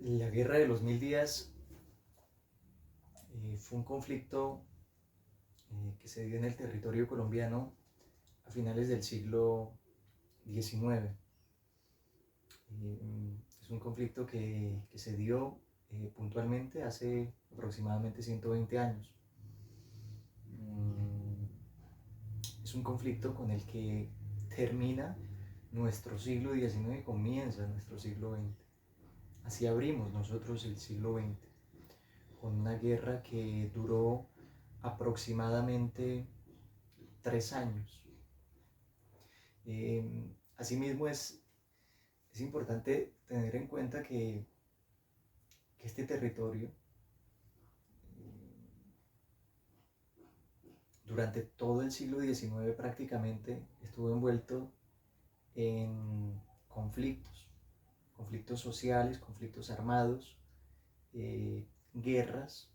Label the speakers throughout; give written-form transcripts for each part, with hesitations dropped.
Speaker 1: La Guerra de los Mil Días fue un conflicto que se dio en el territorio colombiano a finales del siglo XIX. Es un conflicto que se dio puntualmente hace aproximadamente 120 años. Es un conflicto con el que termina nuestro siglo XIX y comienza nuestro siglo XX. Así abrimos nosotros el siglo XX, con una guerra que duró aproximadamente 3 años. Asimismo, es importante tener en cuenta que este territorio durante todo el siglo XIX prácticamente estuvo envuelto en conflictos sociales, conflictos armados, guerras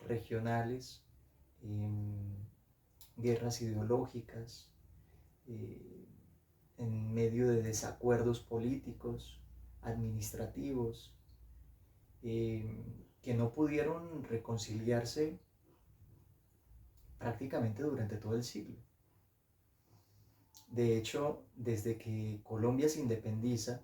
Speaker 1: regionales, guerras ideológicas, en medio de desacuerdos políticos, administrativos, que no pudieron reconciliarse prácticamente durante todo el siglo. De hecho, desde que Colombia se independiza,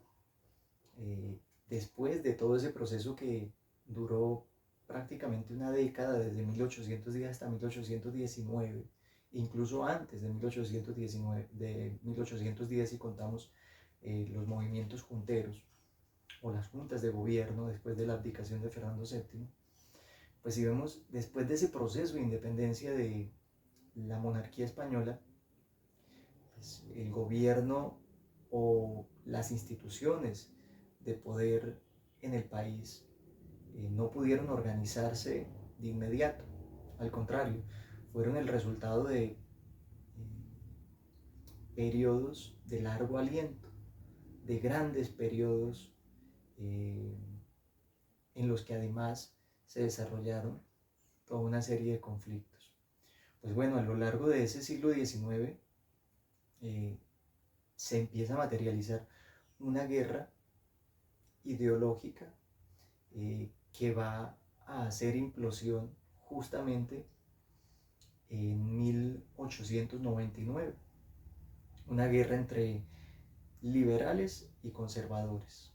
Speaker 1: después de todo ese proceso que duró prácticamente una década, desde 1810 hasta 1819, incluso antes de 1810 si contamos los movimientos junteros o las juntas de gobierno después de la abdicación de Fernando VII, pues si vemos después de ese proceso de independencia de la monarquía española, pues el gobierno o las instituciones de poder en el país no pudieron organizarse de inmediato. Al contrario, fueron el resultado de periodos de largo aliento, de grandes periodos en los que además se desarrollaron toda una serie de conflictos. Pues bueno, a lo largo de ese siglo XIX se empieza a materializar una guerra ideológica que va a hacer implosión justamente en 1899. Una guerra entre liberales y conservadores.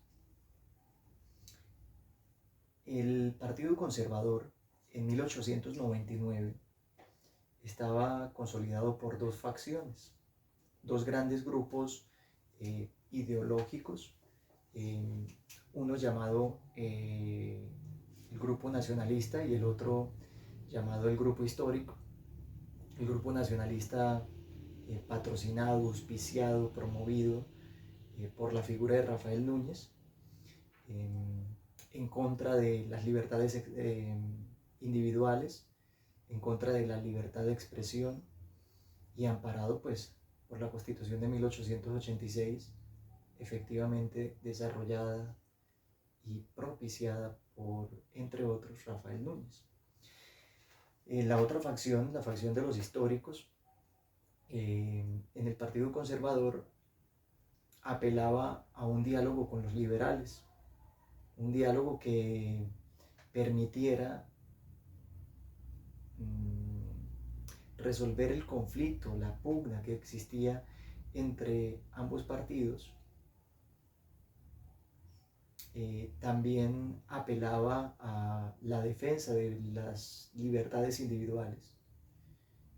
Speaker 1: El Partido Conservador en 1899 estaba consolidado por dos facciones, dos grandes grupos ideológicos, uno llamado el Grupo Nacionalista y el otro llamado el Grupo Histórico. El Grupo Nacionalista patrocinado, auspiciado, promovido por la figura de Rafael Núñez, en contra de las libertades individuales, en contra de la libertad de expresión y amparado pues por la Constitución de 1886, efectivamente desarrollada y propiciada por, entre otros, Rafael Núñez. La otra facción, la facción de los históricos, en el Partido Conservador apelaba a un diálogo con los liberales, un diálogo que permitiera resolver el conflicto, la pugna que existía entre ambos partidos. También apelaba a la defensa de las libertades individuales,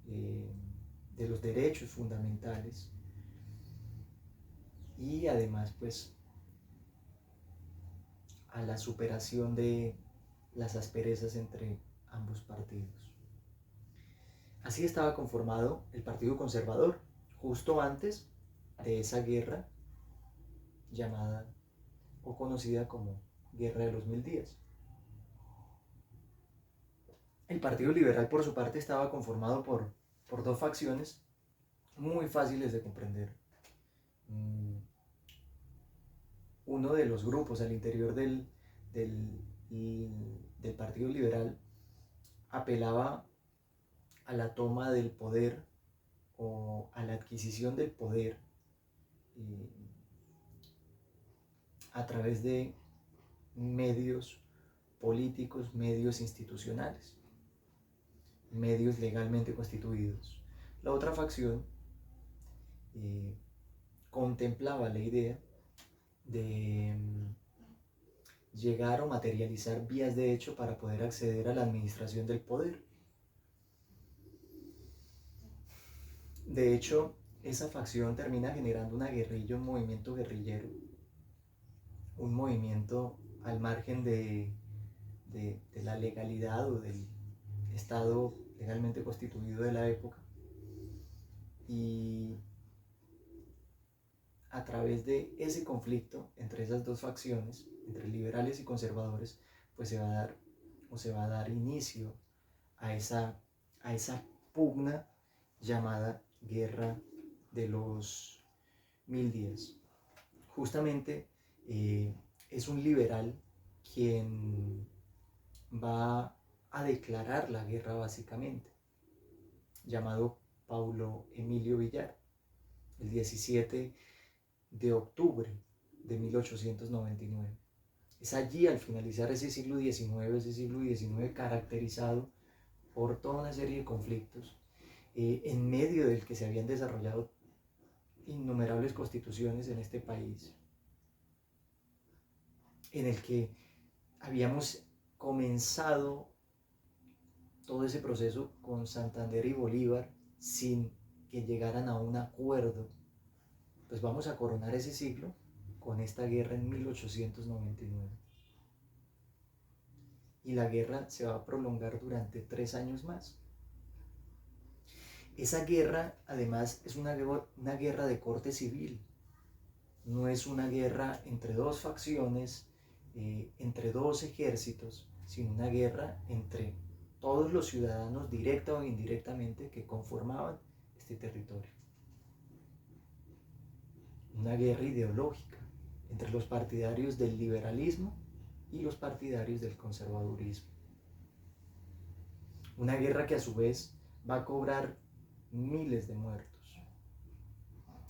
Speaker 1: de los derechos fundamentales, y además pues a la superación de las asperezas entre ambos partidos. Así estaba conformado el Partido Conservador justo antes de esa guerra llamada o conocida como Guerra de los Mil Días. El Partido Liberal, por su parte, estaba conformado por dos facciones muy fáciles de comprender. Uno de los grupos al interior del Partido Liberal apelaba a la toma del poder o a la adquisición del poder a través de medios políticos, medios institucionales, medios legalmente constituidos. La otra facción contemplaba la idea de llegar o materializar vías de hecho para poder acceder a la administración del poder. De hecho, esa facción termina generando una guerrilla, un movimiento guerrillero, un movimiento al margen de la legalidad o del Estado legalmente constituido de la época, y a través de ese conflicto entre esas dos facciones, entre liberales y conservadores, pues se va a dar inicio a esa pugna llamada Guerra de los 1000 días. Justamente es un liberal quien va a declarar la guerra básicamente, llamado Paulo Emilio Villar, el 17 de octubre de 1899. Es allí, al finalizar ese siglo XIX caracterizado por toda una serie de conflictos, en medio del que se habían desarrollado innumerables constituciones en este país, en el que habíamos comenzado todo ese proceso con Santander y Bolívar sin que llegaran a un acuerdo. Pues vamos a coronar ese siglo con esta guerra en 1899. Y la guerra se va a prolongar durante 3 años más. Esa guerra, además, es una guerra de corte civil. No es una guerra entre dos facciones, entre dos ejércitos, sino una guerra entre todos los ciudadanos, directa o indirectamente, que conformaban este territorio. Una guerra ideológica entre los partidarios del liberalismo y los partidarios del conservadurismo. Una guerra que a su vez va a cobrar miles de muertos.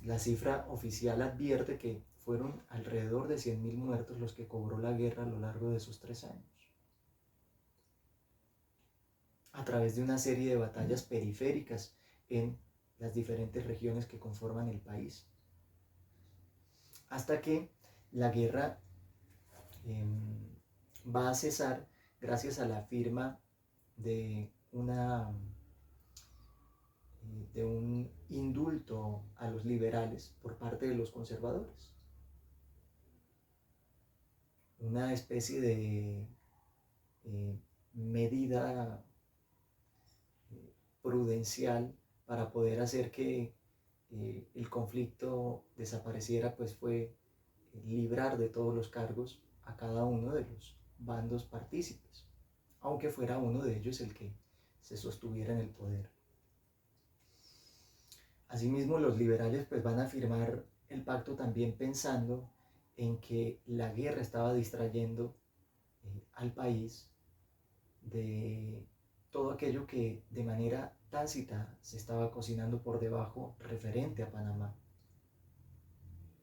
Speaker 1: La cifra oficial advierte que fueron alrededor de 100.000 muertos los que cobró la guerra a lo largo de esos 3 años, a través de una serie de batallas periféricas en las diferentes regiones que conforman el país, hasta que la guerra va a cesar gracias a la firma de un indulto a los liberales por parte de los conservadores. Una especie de medida prudencial para poder hacer que el conflicto desapareciera, pues fue librar de todos los cargos a cada uno de los bandos partícipes, aunque fuera uno de ellos el que se sostuviera en el poder. Asimismo, los liberales pues van a firmar el pacto también pensando en que la guerra estaba distrayendo al país de todo aquello que de manera tácita se estaba cocinando por debajo referente a Panamá.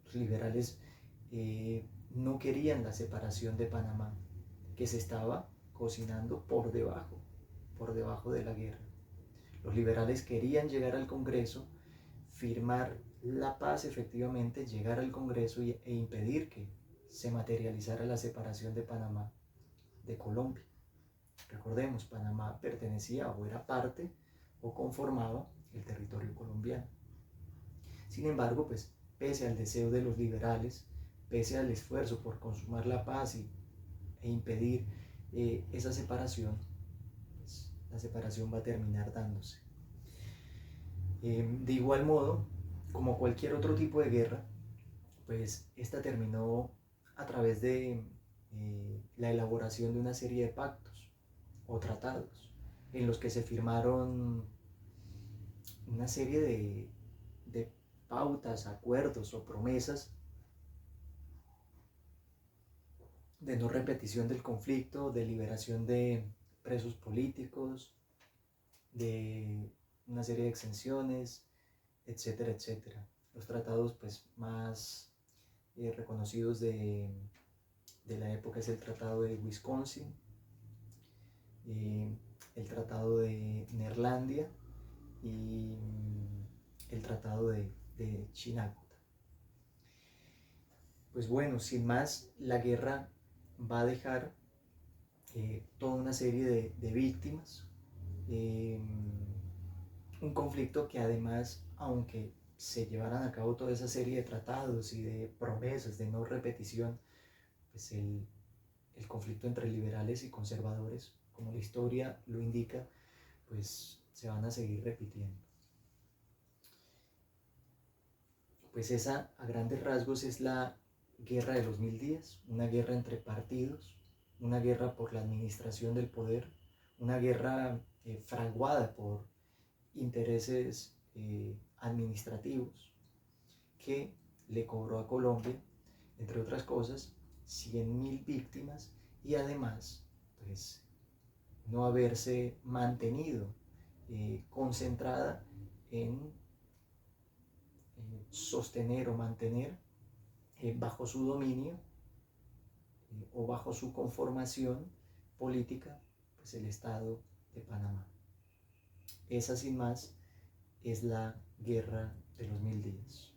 Speaker 1: Los liberales no querían la separación de Panamá, que se estaba cocinando por debajo de la guerra. Los liberales querían llegar al Congreso, firmar la paz efectivamente, llegar al Congreso e impedir que se materializara la separación de Panamá de Colombia. Recordemos, Panamá pertenecía o era parte o conformaba el territorio colombiano. Sin embargo, pues, pese al deseo de los liberales, pese al esfuerzo por consumar la paz e impedir esa separación, pues, la separación va a terminar dándose. De igual modo, como cualquier otro tipo de guerra, pues esta terminó a través de la elaboración de una serie de pactos o tratados en los que se firmaron una serie de pautas, acuerdos o promesas de no repetición del conflicto, de liberación de presos políticos, de una serie de exenciones, etcétera, etcétera. Los tratados pues más reconocidos de de la época es el Tratado de Wisconsin, el Tratado de Neerlandia y el Tratado de Chinagua. Pues bueno, sin más, la guerra va a dejar toda una serie de víctimas, eh, un conflicto que además, aunque se llevaran a cabo toda esa serie de tratados y de promesas de no repetición, pues el conflicto entre liberales y conservadores, como la historia lo indica, pues se van a seguir repitiendo. Pues esa, a grandes rasgos, es la guerra de los 1000 días, una guerra entre partidos, una guerra por la administración del poder, una guerra fraguada por intereses administrativos que le cobró a Colombia, entre otras cosas, 100.000 víctimas y además, pues, no haberse mantenido concentrada en sostener o mantener bajo su dominio o bajo su conformación política, pues el Estado de Panamá. Esa, sin más, es la guerra de los 1000 días.